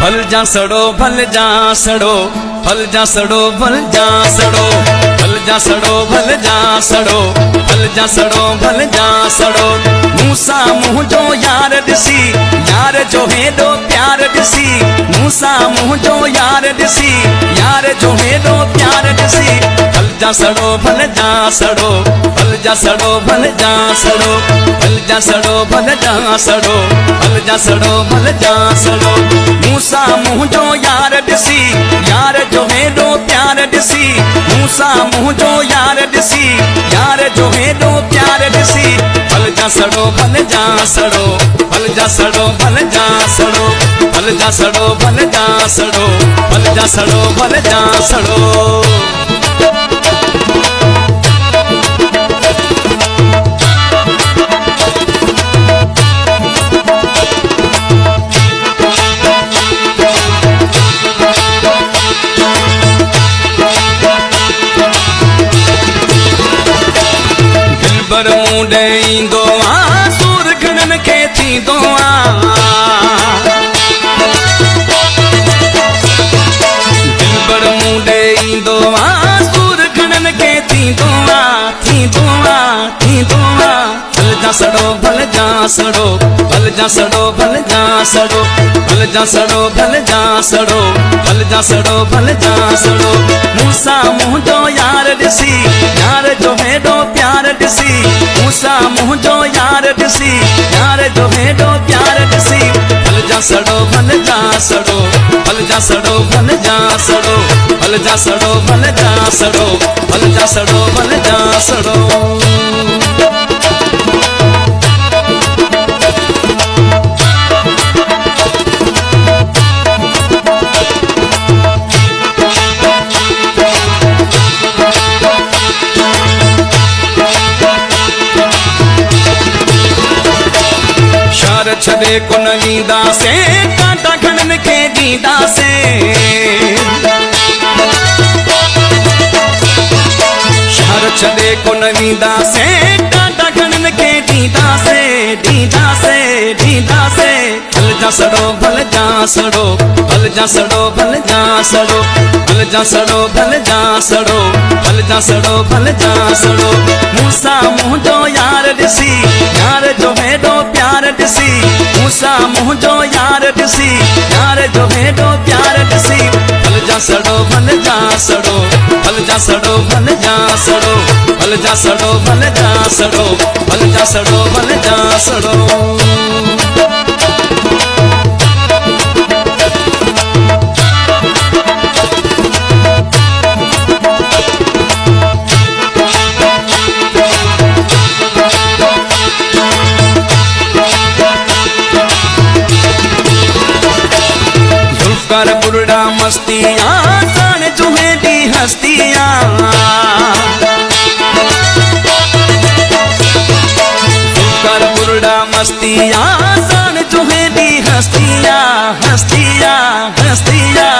भल जा सड़ो भल जा सड़ो भल जा सड़ो भल जा सड़ो भल जा सड़ो भल जा सड़ो भल जा सड़ो भल जा सड़ो मूसा मुँह जो यार दिसी यार जो हेडो प्यार दिसी मूसा मुँह जो यार दिसी यार जो हेडो प्यार दिसी भल जा सड़ो भल जा सड़ो भल जा सड़ो भल जा सड़ो भल जा सड़ो भल जा सड़ो भल जा सड़ो भल जा सड़ो मूसा मुँह जो यार दिसी यार जो हेडो प्यार दिसी मूसा मुँह जो यार दिसी यार जो हेडो प्यार दिसी भल जा सड़ो भल जा सड़ो भल जा सड़ो भल जा सड़ो भल जा सड़ो भल जा सड़ो भल जा सड़ो भल जा सड़ो बर मुंडे ईंदो आ सूर घणन खे थींदो आ बर मुंडे ईंदो आ सूर घणन खे थींदो आ थींदो आ थींदो आ भल जा सड़ो भल जा सड़ो भल जा सड़ो भल जा सड़ो भल जा सड़ो भल जा सड़ो भल जा सड़ो भल जा सड़ो मूसा मुँह जो यार दिसी यार जो हेडो प्यार दिसी मूसा मुँह जो यार दिसी यार जो हेडो प्यार दिसी भल जा सड़ो भल जा सड़ो भल जा सड़ो भल जा सड़ो भल जा सड़ो भल जा सड़ो भल जा सड़ो भल जा सड़ो छड़े कुन वींदा से कांटा घणन खे ॾींदा से शहर छड़े कुन वींदा से कांटा घणन खे ॾींदा से ॾींदा से ॾींदा से भल जा सड़ो भल जा सड़ो भल जा सड़ो भल जा सड़ो भल जा सड़ो भल जा सड़ो भल जा सड़ो भल जा सड़ो मूसा मुँह जो यार दिसी यार जो हेडो प्यार दिसी मूसा मुँह जो यार दिसी यार जो हेडो प्यार दिसी भल जा सड़ो भल जा सड़ो भल जा सड़ो भल जा सड़ो भल जा सड़ो भल जा सड़ो भल जा सड़ो भल जा सड़ो कर बुरड़ा मस्तियाँ जान जुहे दी हस्तियाँ कर बुरड़ा मस्तियाँ जान जुहे दी हस्तियाँ हस्तियाँ हस्तियाँ